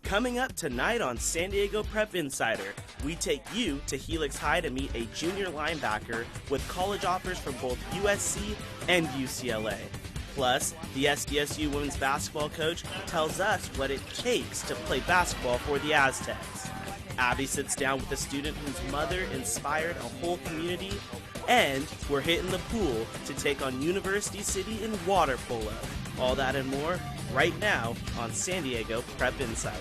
Coming up tonight on San Diego Prep Insider, we take you to Helix High to meet a junior linebacker with college offers from both USC and UCLA. Plus, the SDSU women's basketball coach tells us what it takes to play basketball for the Aztecs. Abby sits down with a student whose mother inspired a whole community, and we're hitting the pool to take on University City in water polo. All that and more right now on San Diego Prep Insider.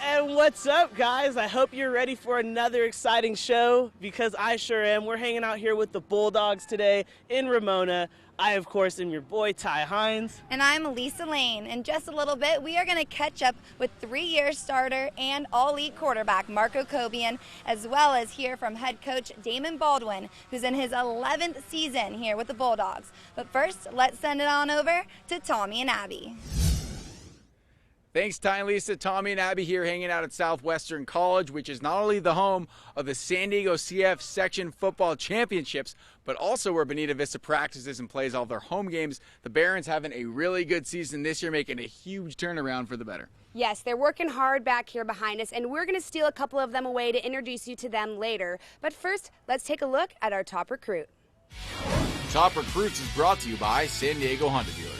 And what's up, guys? I hope you're ready for another exciting show, because I sure am. We're hanging out here with the Bulldogs today in Ramona. I, of course, am your boy, Ty Hines. And I'm Elisa Lane. In just a little bit, we are going to catch up with three-year starter and all-elite quarterback Marco Cobian, as well as hear from head coach Damon Baldwin, who's in his 11th season here with the Bulldogs. But first, let's send it on over to Tommy and Abby. Thanks, Ty and Lisa. Tommy and Abby here hanging out at Southwestern College, which is not only the home of the San Diego CF Section Football Championships, but also where Bonita Vista practices and plays all of their home games. The Barons having a really good season this year, making a huge turnaround for the better. Yes, they're working hard back here behind us, and we're going to steal a couple of them away to introduce you to them later. But first, let's take a look at our top recruit. Top Recruits is brought to you by San Diego Honda Dealers.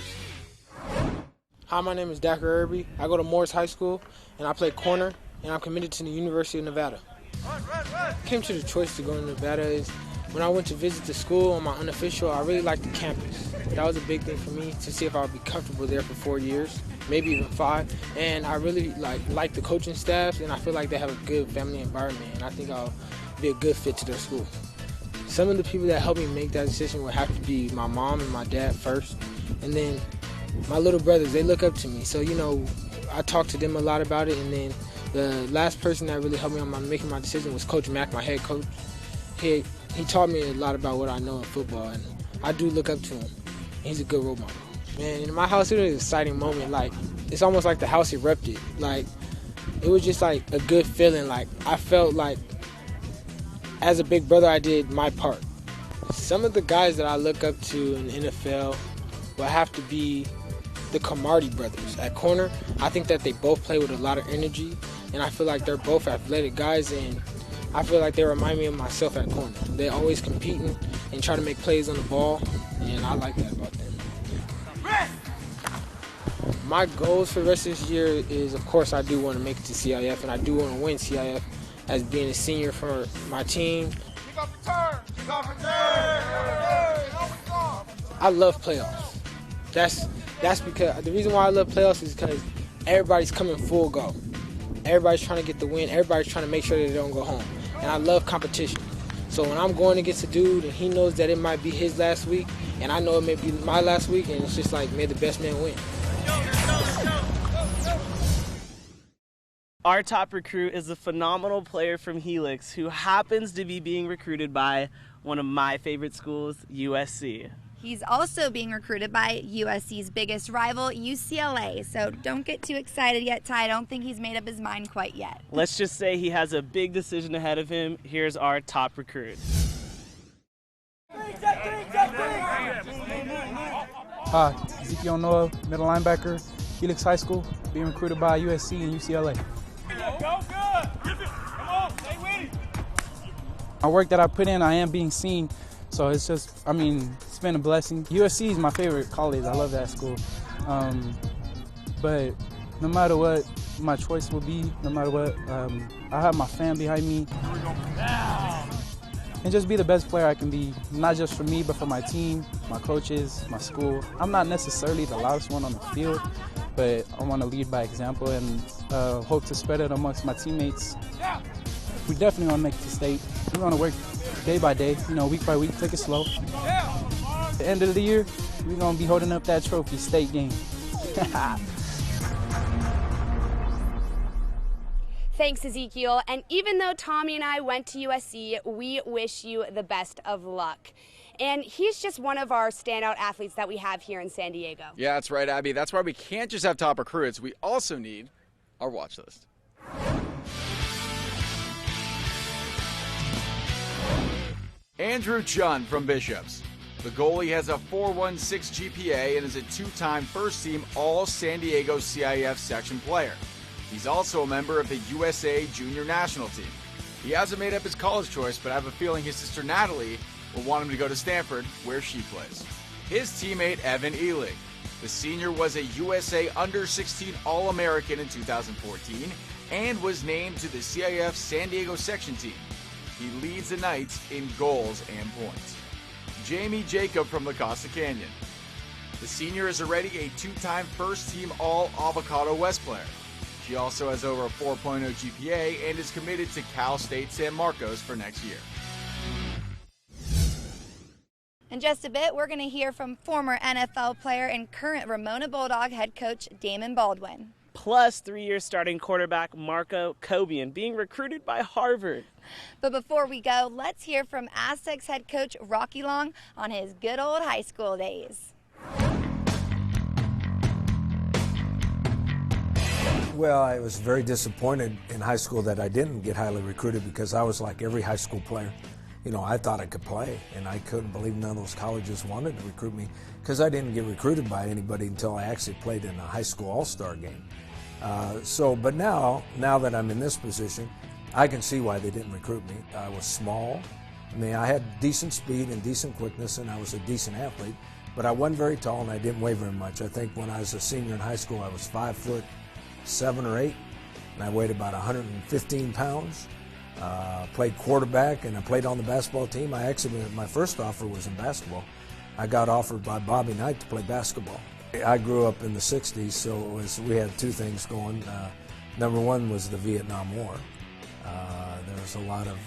Hi, my name is Dacker Irby. I go to Morris High School, and I play corner, and I'm committed to the University of Nevada. I came to the choice to go to Nevada is when I went to visit the school on my unofficial, I really liked the campus. That was a big thing for me, to see if I would be comfortable there for 4 years, maybe even 5. And I really like the coaching staffs, and I feel like they have a good family environment, and I think I'll be a good fit to their school. Some of the people that helped me make that decision would have to be my mom and my dad first, and then my little brothers. They look up to me, so I talk to them a lot about it. And then the last person that really helped me on making my decision was Coach Mack, my head coach. He taught me a lot about what I know in football, and I do look up to him. He's a good role model. Man, in my house, it was an exciting moment. It's almost like the house erupted. It was just a good feeling. I felt like as a big brother, I did my part. Some of the guys that I look up to in the NFL will have to be the Camardi brothers. At corner, I think that they both play with a lot of energy, and I feel like they're both athletic guys, and I feel like they remind me of myself at corner. They're always competing and try to make plays on the ball, and I like that about them. My goals for the rest of this year is, of course, I do want to make it to CIF, and I do want to win CIF as being a senior for my team. I love playoffs. That's because the reason why I love playoffs is because everybody's coming full go. Everybody's trying to get the win. Everybody's trying to make sure that they don't go home. And I love competition. So when I'm going against a dude and he knows that it might be his last week, and I know it may be my last week, and it's just may the best man win. Our top recruit is a phenomenal player from Helix who happens to be being recruited by one of my favorite schools, USC. He's also being recruited by USC's biggest rival, UCLA. So don't get too excited yet, Ty. I don't think he's made up his mind quite yet. Let's just say he has a big decision ahead of him. Here's our top recruit. Hi, Ezekiel Noah, middle linebacker, Helix High School, being recruited by USC and UCLA. My work that I put in, I am being seen. So it's just, it's been a blessing. USC is my favorite college. I love that school. But no matter what my choice will be, no matter what, I have my family behind me. And just be the best player I can be, not just for me, but for my team, my coaches, my school. I'm not necessarily the loudest one on the field, but I want to lead by example and hope to spread it amongst my teammates. We definitely want to make it to state. We're going to work day by day, week by week, take it slow. At the end of the year, we're going to be holding up that trophy, state game. Thanks, Ezekiel. And even though Tommy and I went to USC, we wish you the best of luck. And he's just one of our standout athletes that we have here in San Diego. Yeah, that's right, Abby. That's why we can't just have top recruits. We also need our watch list. Andrew Chun from Bishops. The goalie has a 4.16 GPA and is a two-time first-team All-San Diego CIF section player. He's also a member of the USA Junior National Team. He hasn't made up his college choice, but I have a feeling his sister Natalie will want him to go to Stanford, where she plays. His teammate Evan Elig. The senior was a USA Under-16 All-American in 2014 and was named to the CIF San Diego section team. He leads the Knights in goals and points. Jamie Jacob from La Costa Canyon. The senior is already a two-time first-team All-Avocado West player. She also has over a 4.0 GPA and is committed to Cal State San Marcos for next year. In just a bit, we're going to hear from former NFL player and current Ramona Bulldog head coach Damon Baldwin. Plus 3-year starting quarterback Marco Cobian being recruited by Harvard. But before we go, let's hear from Aztecs head coach Rocky Long on his good old high school days. Well, I was very disappointed in high school that I didn't get highly recruited because I was like every high school player. You know, I thought I could play, and I couldn't believe none of those colleges wanted to recruit me because I didn't get recruited by anybody until I actually played in a high school all-star game. But now that I'm in this position, I can see why they didn't recruit me. I was small. I mean, I had decent speed and decent quickness, and I was a decent athlete, but I wasn't very tall, and I didn't weigh very much. I think when I was a senior in high school, I was 5'7" or 8", and I weighed about 115 pounds. Played quarterback, and I played on the basketball team. My first offer was in basketball. I got offered by Bobby Knight to play basketball. I grew up in the 60s, so we had two things going. Number one was the Vietnam War. There was a lot of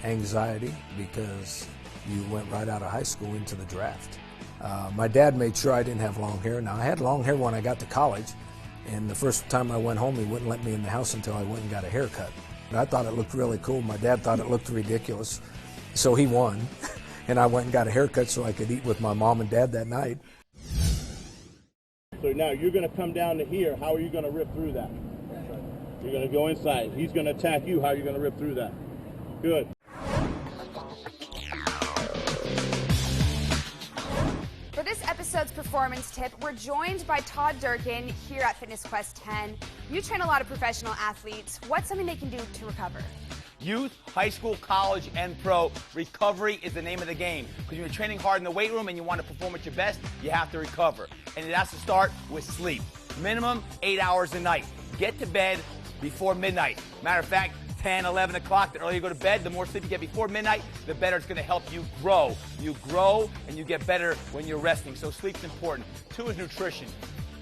anxiety because you went right out of high school into the draft. My dad made sure I didn't have long hair. Now, I had long hair when I got to college, and the first time I went home, he wouldn't let me in the house until I went and got a haircut. I thought it looked really cool. My dad thought it looked ridiculous, so he won. And I went and got a haircut so I could eat with my mom and dad that night. So now you're going to come down to here. How are you going to rip through that? You're going to go inside. He's going to attack you. How are you going to rip through that? Good. For this episode's performance tip, we're joined by Todd Durkin here at Fitness Quest 10. You train a lot of professional athletes. What's something they can do to recover? Youth, high school, college, and pro, recovery is the name of the game. Because when you're training hard in the weight room and you want to perform at your best, you have to recover. And it has to start with sleep. Minimum 8 hours a night. Get to bed before midnight. Matter of fact, 10, 11 o'clock, the earlier you go to bed, the more sleep you get before midnight, the better it's going to help you grow. You grow and you get better when you're resting. So sleep's important. 2 is nutrition.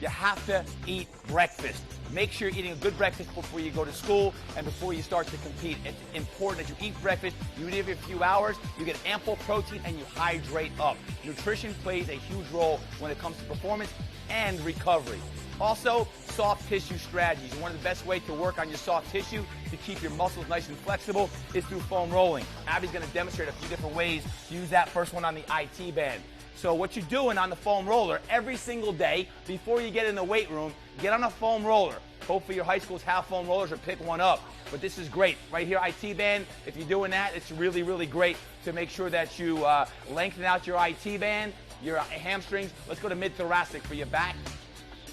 You have to eat breakfast. Make sure you're eating a good breakfast before you go to school and before you start to compete. It's important that you eat breakfast, you eat every few hours, you get ample protein, and you hydrate up. Nutrition plays a huge role when it comes to performance and recovery. Also, soft tissue strategies. One of the best ways to work on your soft tissue to keep your muscles nice and flexible is through foam rolling. Abby's going to demonstrate a few different ways to use that. First one on the IT band. So what you're doing on the foam roller every single day before you get in the weight room, get on a foam roller. Hopefully your high schools have foam rollers or pick one up. But this is great. Right here, IT band, if you're doing that, it's really, really great to make sure that you lengthen out your IT band, your hamstrings. Let's go to mid-thoracic for your back.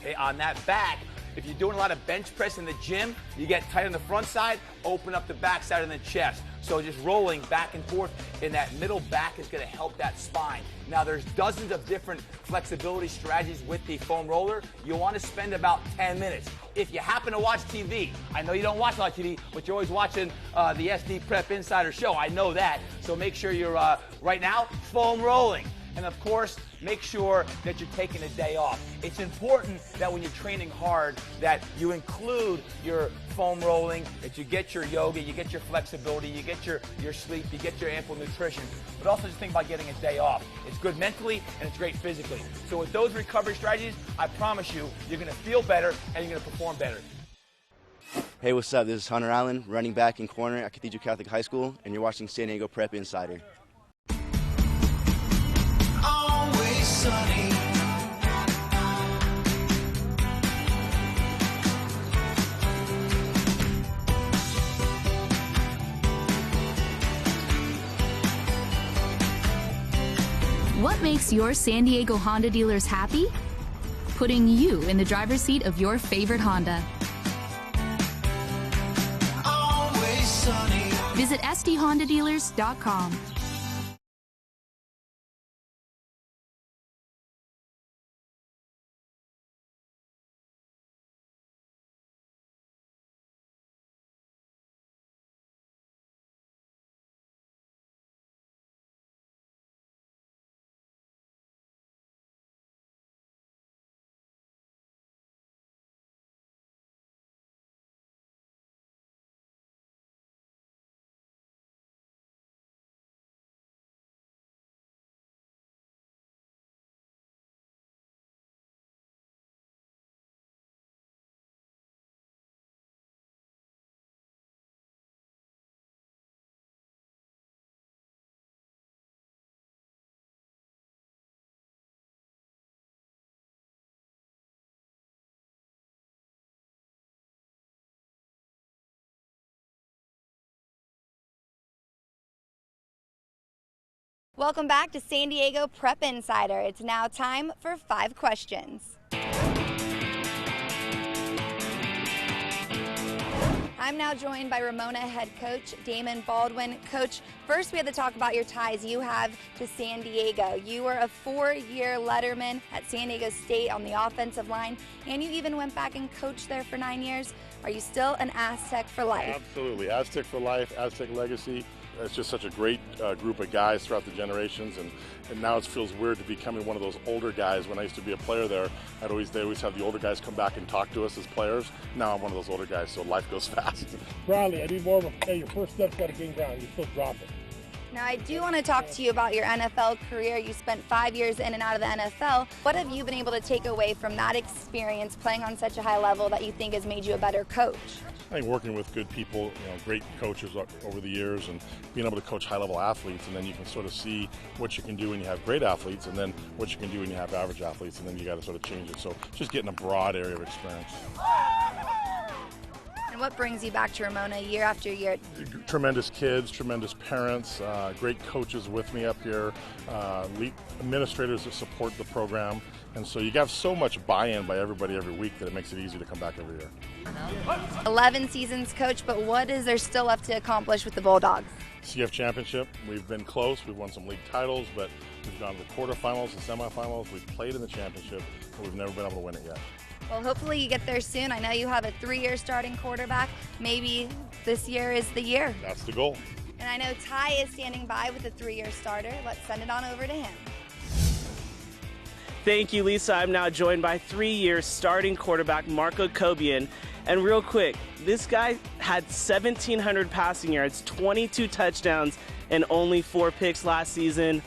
Okay, on that back, if you're doing a lot of bench press in the gym, you get tight on the front side, open up the back side of the chest. So just rolling back and forth in that middle back is going to help that spine. Now there's dozens of different flexibility strategies with the foam roller. You want to spend about 10 minutes. If you happen to watch TV, I know you don't watch a lot of TV, but you're always watching the SD Prep Insider Show. I know that. So make sure you're, right now, foam rolling. And of course, make sure that you're taking a day off. It's important that when you're training hard that you include your foam rolling, that you get your yoga, you get your flexibility, you get your sleep, you get your ample nutrition. But also just think about getting a day off. It's good mentally and it's great physically. So with those recovery strategies, I promise you, you're going to feel better and you're going to perform better. Hey, what's up? This is Hunter Allen, running back and corner at Cathedral Catholic High School, and you're watching San Diego Prep Insider. Always sunny. What makes your San Diego Honda dealers happy? Putting you in the driver's seat of your favorite Honda. Always sunny. Visit sdhondadealers.com. Welcome back to San Diego Prep Insider. It's now time for 5 questions. I'm now joined by Ramona head coach Damon Baldwin. Coach, first we have to talk about your ties you have to San Diego. You were a 4-year letterman at San Diego State on the offensive line, and you even went back and coached there for 9 years. Are you still an Aztec for life? Absolutely. Aztec for life, Aztec legacy. It's just such a great group of guys throughout the generations, and now it feels weird to be becoming one of those older guys. When I used to be a player there, they always have the older guys come back and talk to us as players. Now I'm one of those older guys, so life goes fast. Brownlee, I need more of a, hey, your first step's got to gain ground. You still drop it. Now, I do want to talk to you about your NFL career. You spent 5 years in and out of the NFL. What have you been able to take away from that experience playing on such a high level that you think has made you a better coach? I think working with good people, great coaches over the years, and being able to coach high-level athletes, and then you can sort of see what you can do when you have great athletes, and then what you can do when you have average athletes, and then you got to sort of change it. So just getting a broad area of experience. And what brings you back to Ramona year after year? Tremendous kids, tremendous parents, great coaches with me up here, administrators that support the program. And so you have so much buy-in by everybody every week that it makes it easy to come back every year. 11 seasons, Coach, but what is there still left to accomplish with the Bulldogs? CF Championship, we've been close. We've won some league titles, but we've gone to the quarterfinals and semifinals. We've played in the championship, but we've never been able to win it yet. Well, hopefully you get there soon. I know you have a 3-year starting quarterback. Maybe this year is the year. That's the goal. And I know Ty is standing by with a 3-year starter. Let's send it on over to him. Thank you, Lisa. I'm now joined by 3-year starting quarterback Marco Cobian. And real quick, this guy had 1,700 passing yards, 22 touchdowns, and only 4 picks last season.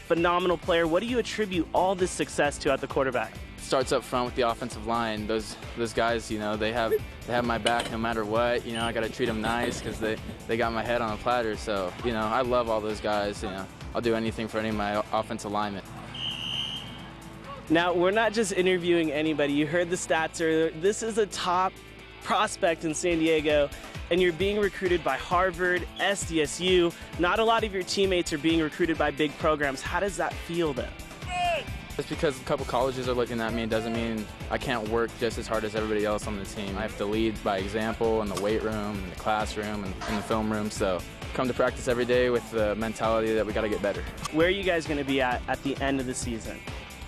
Phenomenal player. What do you attribute all this success to at the quarterback? Starts up front with the offensive line. Those guys, they have my back no matter what. I got to treat them nice because they got my head on a platter. So, I love all those guys. I'll do anything for any of my offensive linemen. Now, we're not just interviewing anybody. You heard the stats earlier. This is a top prospect in San Diego, and you're being recruited by Harvard, SDSU. Not a lot of your teammates are being recruited by big programs. How does that feel, though? Just because a couple colleges are looking at me doesn't mean I can't work just as hard as everybody else on the team. I have to lead by example in the weight room, in the classroom, and in the film room. So come to practice every day with the mentality that we got to get better. Where are you guys going to be at the end of the season?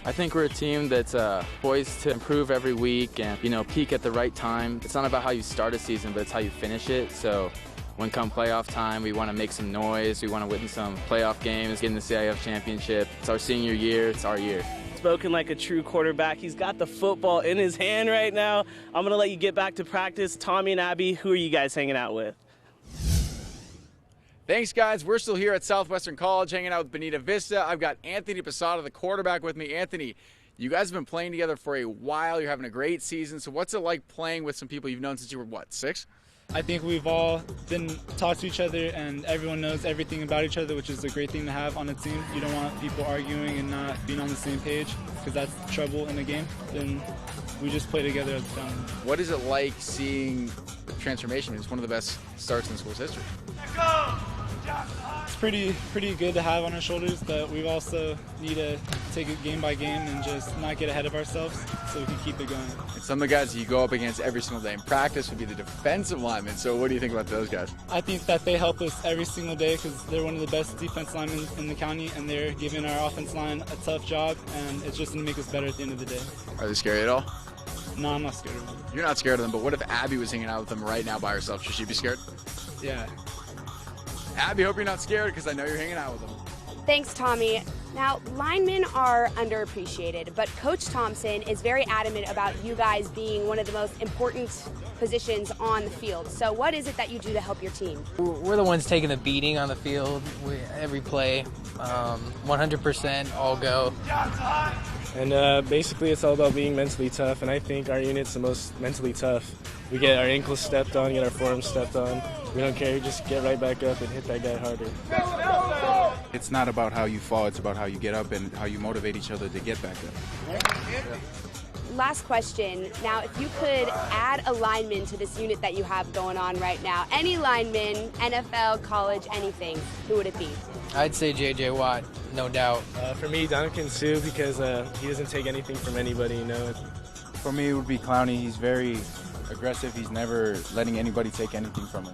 I think we're a team that's poised to improve every week and, peak at the right time. It's not about how you start a season, but it's how you finish it. So when come playoff time, we want to make some noise. We want to win some playoff games, get in the CIF championship. It's our senior year. It's our year. Spoken like a true quarterback. He's got the football in his hand right now. I'm going to let you get back to practice. Tommy and Abby, who are you guys hanging out with? Thanks, guys. We're still here at Southwestern College hanging out with Bonita Vista. I've got Anthony Posada, the quarterback, with me. Anthony, you guys have been playing together for a while. You're having a great season. So what's it like playing with some people you've known since you were, 6? I think we've all been taught to each other, and everyone knows everything about each other, which is a great thing to have on a team. You don't want people arguing and not being on the same page, because that's trouble in a game. Then we just play together as a family. What is it like seeing the transformation? It's one of the best starts in the school's history. It's pretty good to have on our shoulders, but we also need to take it game by game and just not get ahead of ourselves so we can keep it going. And some of the guys you go up against every single day in practice would be the defensive linemen. So what do you think about those guys? I think that they help us every single day because they're one of the best defense linemen in the county, and they're giving our offense line a tough job, and it's just going to make us better at the end of the day. Are they scary at all? No, I'm not scared of them. You're not scared of them, but what if Abby was hanging out with them right now by herself? Should she be scared? Yeah. Abby, hope you're not scared because I know you're hanging out with them. Thanks, Tommy. Now, linemen are underappreciated, but Coach Thompson is very adamant about you guys being one of the most important positions on the field. So what is it that you do to help your team? We're the ones taking the beating on the field. Every play, 100% all go. And basically it's all about being mentally tough, and I think our unit's the most mentally tough. We get our ankles stepped on, get our forearms stepped on. We don't care, we just get right back up and hit that guy harder. It's not about how you fall, it's about how you get up and how you motivate each other to get back up. Last question. Now, if you could add a lineman to this unit that you have going on right now, any lineman, NFL, college, anything, who would it be? I'd say J.J. Watt, no doubt. For me, Duncan Sue, because he doesn't take anything from anybody, you know. For me, it would be Clowney. He's very aggressive. He's never letting anybody take anything from him.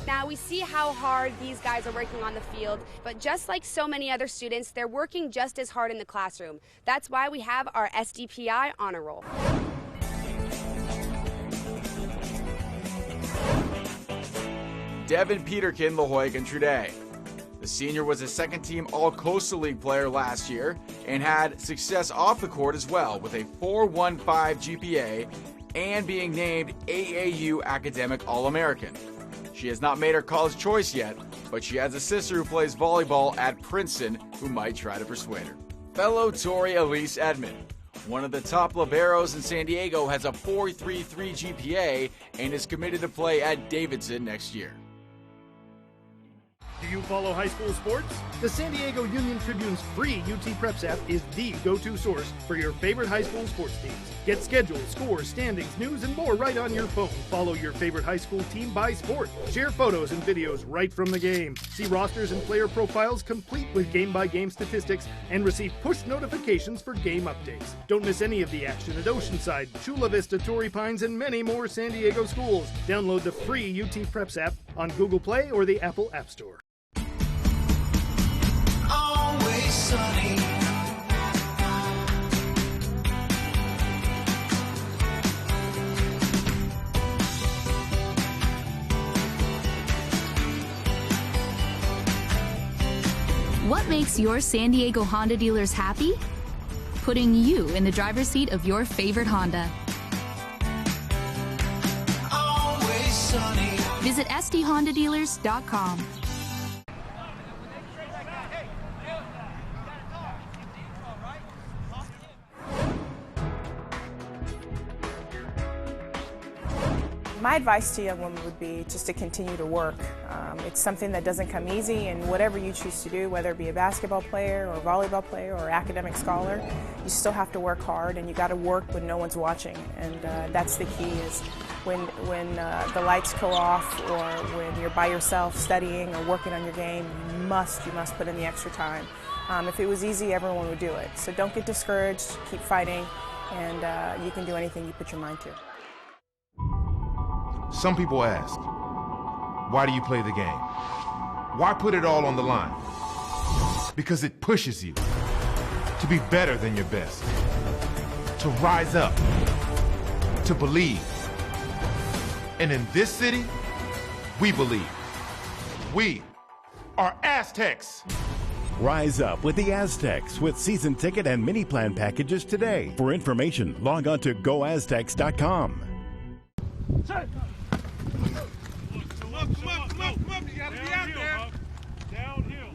Now, we see how hard these guys are working on the field, but just like so many other students, they're working just as hard in the classroom. That's why we have our SDPI honor roll. Devin Peterkin, La Jolla Country Day. The senior was a second-team All-Coastal League player last year and had success off the court as well with a 4.15 GPA and being named AAU Academic All-American. She has not made her college choice yet, but she has a sister who plays volleyball at Princeton who might try to persuade her. Fellow Tori Elise Edmond, one of the top liberos in San Diego, has a 4.33 GPA and is committed to play at Davidson next year. Do you follow high school sports? The San Diego Union Tribune's free UT Preps app is the go-to source for your favorite high school sports teams. Get schedules, scores, standings, news, and more right on your phone. Follow your favorite high school team by sport. Share photos and videos right from the game. See rosters and player profiles complete with game-by-game statistics and receive push notifications for game updates. Don't miss any of the action at Oceanside, Chula Vista, Torrey Pines, and many more San Diego schools. Download the free UT Preps app on Google Play or the Apple App Store. Always sunny. What makes your San Diego Honda dealers happy? Putting you in the driver's seat of your favorite Honda. Always sunny. Visit sdhondadealers.com. My advice to young women would be just to continue to work. It's something that doesn't come easy, and whatever you choose to do, whether it be a basketball player or a volleyball player or academic scholar, you still have to work hard, and you got to work when no one's watching. And that's the key, is when the lights go off or when you're by yourself studying or working on your game, you must put in the extra time. If it was easy, everyone would do it. So don't get discouraged, keep fighting, and you can do anything you put your mind to. Some people ask, why do you play the game? Why put it all on the line? Because it pushes you to be better than your best, to rise up, to believe. And in this city, we believe. We are Aztecs. Rise up with the Aztecs with season ticket and mini plan packages today. For information, log on to goaztecs.com. Come up, you gotta be out there. Downhill.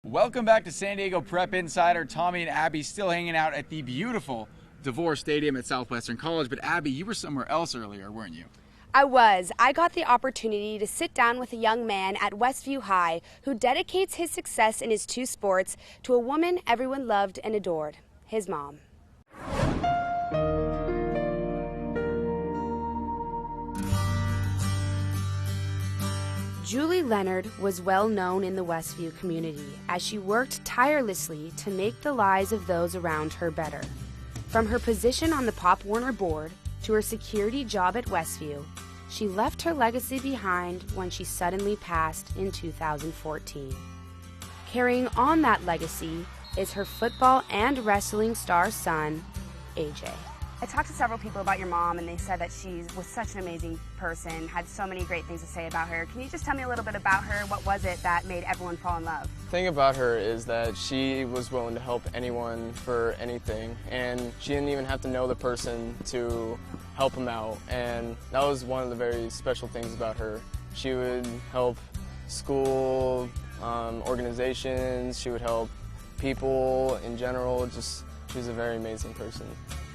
Welcome back to San Diego Prep Insider. Tommy and Abby still hanging out at the beautiful DeVore Stadium at Southwestern College. But Abby, you were somewhere else earlier, weren't you? I was. I got the opportunity to sit down with a young man at Westview High who dedicates his success in his two sports to a woman everyone loved and adored, his mom. Julie Leonard was well known in the Westview community as she worked tirelessly to make the lives of those around her better. From her position on the Pop Warner board to her security job at Westview, she left her legacy behind when she suddenly passed in 2014. Carrying on that legacy is her football and wrestling star son, AJ. I talked to several people about your mom, and they said that she was such an amazing person, had so many great things to say about her. Can you just tell me a little bit about her? What was it that made everyone fall in love? The thing about her is that she was willing to help anyone for anything, and she didn't even have to know the person to help them out, and that was one of the very special things about her. She would help school organizations, she would help people in general, just she was a very amazing person.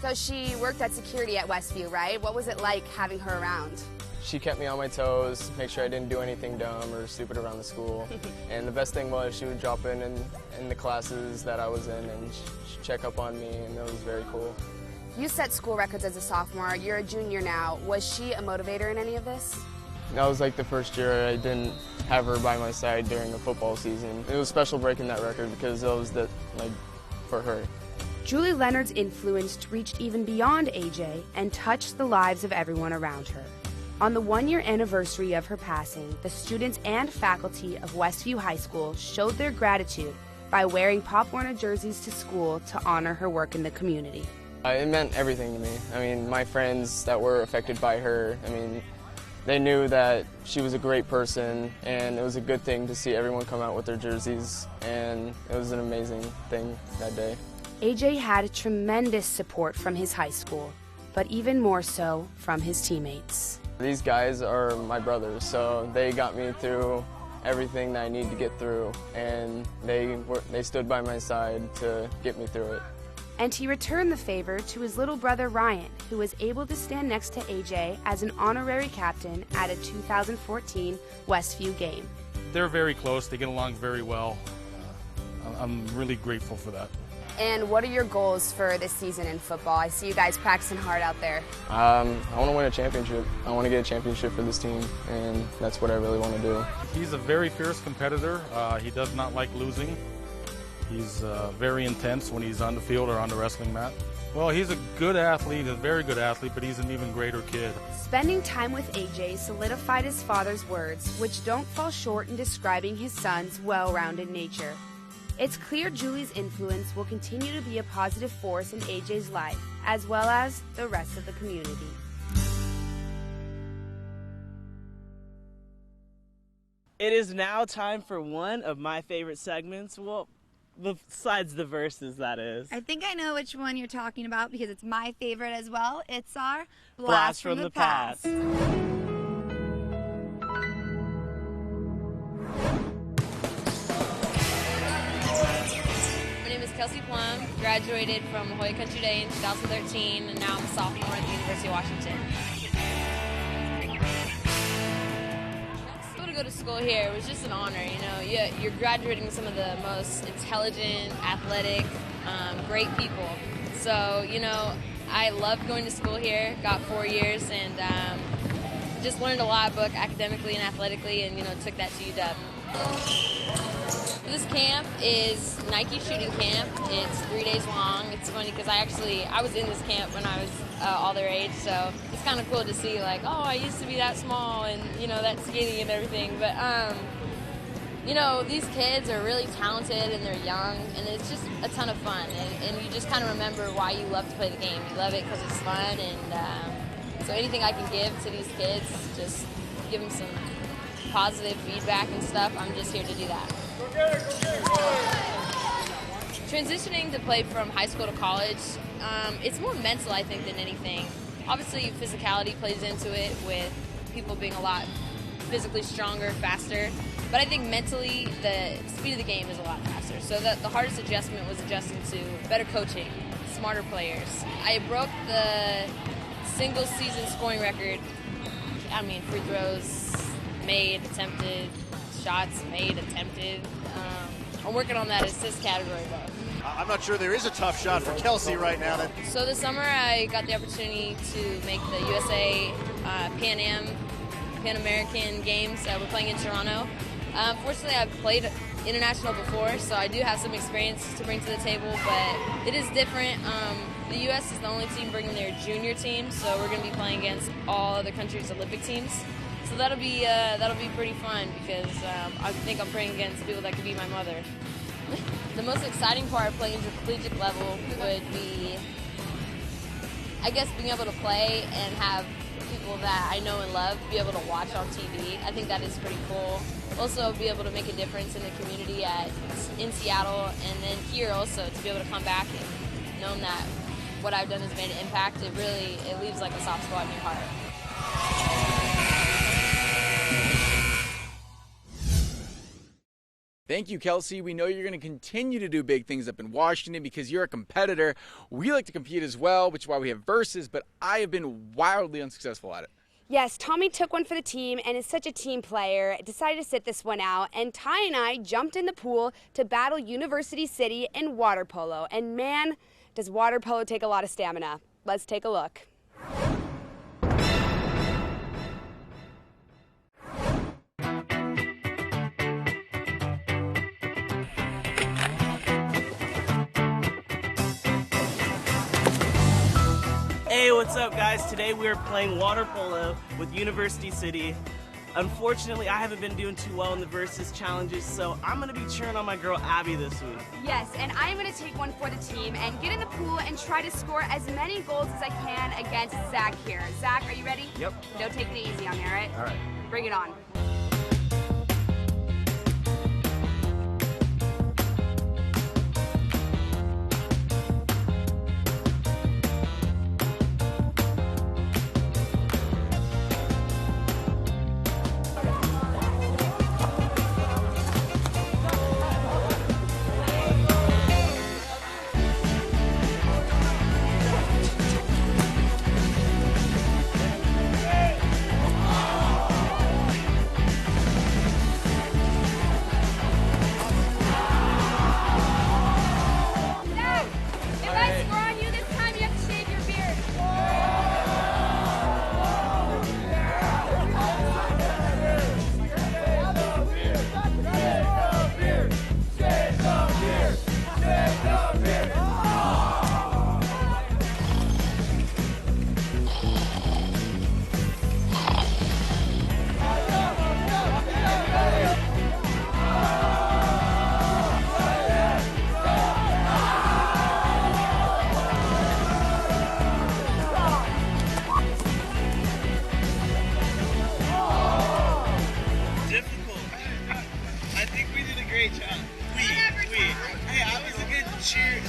So she worked at security at Westview, right? What was it like having her around? She kept me on my toes, make sure I didn't do anything dumb or stupid around the school. And the best thing was she would drop in the classes that I was in, and she'd check up on me, and it was very cool. You set school records as a sophomore. You're a junior now. Was she a motivator in any of this? That was like the first year I didn't have her by my side during the football season. It was special breaking that record because it was for her. Julie Leonard's influence reached even beyond AJ and touched the lives of everyone around her. On the one-year anniversary of her passing, the students and faculty of Westview High School showed their gratitude by wearing Pop Warner jerseys to school to honor her work in the community. It meant everything to me. I mean, my friends that were affected by her, they knew that she was a great person, and it was a good thing to see everyone come out with their jerseys, and it was an amazing thing that day. AJ had tremendous support from his high school, but even more so from his teammates. These guys are my brothers, so they got me through everything that I need to get through, and they stood by my side to get me through it. And he returned the favor to his little brother Ryan, who was able to stand next to AJ as an honorary captain at a 2014 Westview game. They're very close, they get along very well. I'm really grateful for that. And what are your goals for this season in football? I see you guys practicing hard out there. I want to win a championship. I want to get a championship for this team, and that's what I really want to do. He's a very fierce competitor. He does not like losing. He's very intense when he's on the field or on the wrestling mat. Well, he's a good athlete, a very good athlete, but he's an even greater kid. Spending time with AJ solidified his father's words, which don't fall short in describing his son's well-rounded nature. It's clear Julie's influence will continue to be a positive force in AJ's life, as well as the rest of the community. It is now time for one of my favorite segments. Well, besides the verses, that is. I think I know which one you're talking about because it's my favorite as well. It's our Blast from the Past. Kelsey Plum, graduated from Jolla Country Day in 2013, and now I'm a sophomore at the University of Washington. To go to school here was just an honor, you're graduating with some of the most intelligent, athletic, great people. So, I loved going to school here, got 4 years, and just learned a lot both academically and athletically, and, took that to UW. This camp is Nike shooting camp. It's 3 days long. It's funny because I was in this camp when I was all their age, so it's kind of cool to see I used to be that small and that skinny and everything. But these kids are really talented and they're young, and it's just a ton of fun. And you just kind of remember why you love to play the game. You love it because it's fun, and so anything I can give to these kids, just give them some positive feedback and stuff. I'm just here to do that. Transitioning to play from high school to college, it's more mental, I think, than anything. Obviously, physicality plays into it with people being a lot physically stronger, faster. But I think mentally, the speed of the game is a lot faster. So the hardest adjustment was adjusting to better coaching, smarter players. I broke the single season scoring record. Free throws made, attempted, shots made, attempted. I'm working on that assist category, though. I'm not sure there is a tough shot for Kelsey right now. So this summer I got the opportunity to make the USA Pan Am Pan American Games. We're playing in Toronto. Fortunately, I've played international before, so I do have some experience to bring to the table, but it is different. The U.S. is the only team bringing their junior team, so we're going to be playing against all other countries' Olympic teams. So that'll be pretty fun because I think I'm playing against people that could be my mother. The most exciting part of playing at the collegiate level would be, I guess, being able to play and have people that I know and love be able to watch on TV. I think that is pretty cool. Also, be able to make a difference in the community in Seattle, and then here also to be able to come back and know that what I've done has made an impact. It leaves like a soft spot in your heart. Thank you, Kelsey. We know you're going to continue to do big things up in Washington because you're a competitor. We like to compete as well, which is why we have verses, but I have been wildly unsuccessful at it. Yes, Tommy took one for the team and is such a team player, decided to sit this one out, and Ty and I jumped in the pool to battle University City in water polo. And man, does water polo take a lot of stamina. Let's take a look. Hey, what's up, guys? Today we are playing water polo with University City. Unfortunately, I haven't been doing too well in the versus challenges, so I'm going to be cheering on my girl Abby this week. Yes, and I am going to take one for the team and get in the pool and try to score as many goals as I can against Zach here. Zach, are you ready? Yep. Don't take it easy on me, all right? All right. Bring it on.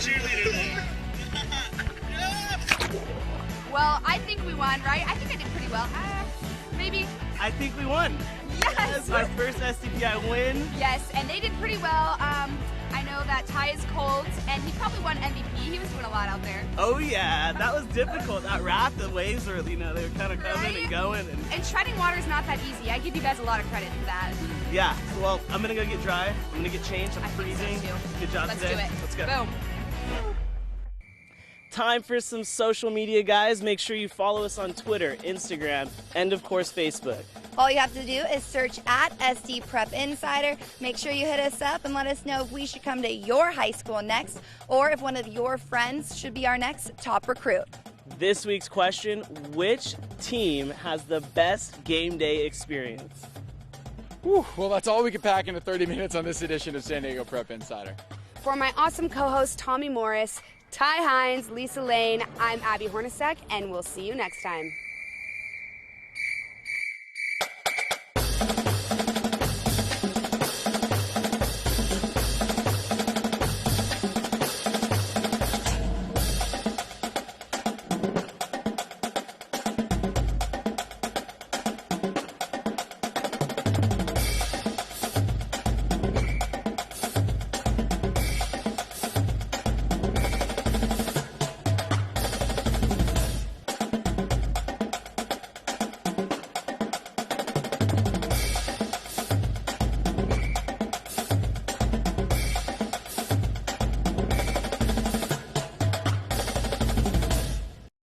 cheerleader then. Well, I think we won, right? I think I did pretty well. Maybe. I think we won. Yes! Our first SDPI win. Yes, and they did pretty well. I know that Ty is cold, and he probably won MVP. He was doing a lot out there. Oh yeah, that was difficult. That raft, the waves were, they were kind of coming and going. And treading water is not that easy. I give you guys a lot of credit for that. Yeah, well, I'm gonna go get dry. I'm gonna get changed. I'm freezing. So Good job today. Let's do it. Let's go. Boom. Time for some social media, guys. Make sure you follow us on Twitter, Instagram, and of course, Facebook. All you have to do is search at SD Prep Insider. Make sure you hit us up and let us know if we should come to your high school next, or if one of your friends should be our next top recruit. This week's question, which team has the best game day experience? Whew, well, that's all we can pack into 30 minutes on this edition of San Diego Prep Insider. For my awesome co-host Tommy Morris, Ty Hines, Lisa Lane, I'm Abby Hornacek, and we'll see you next time.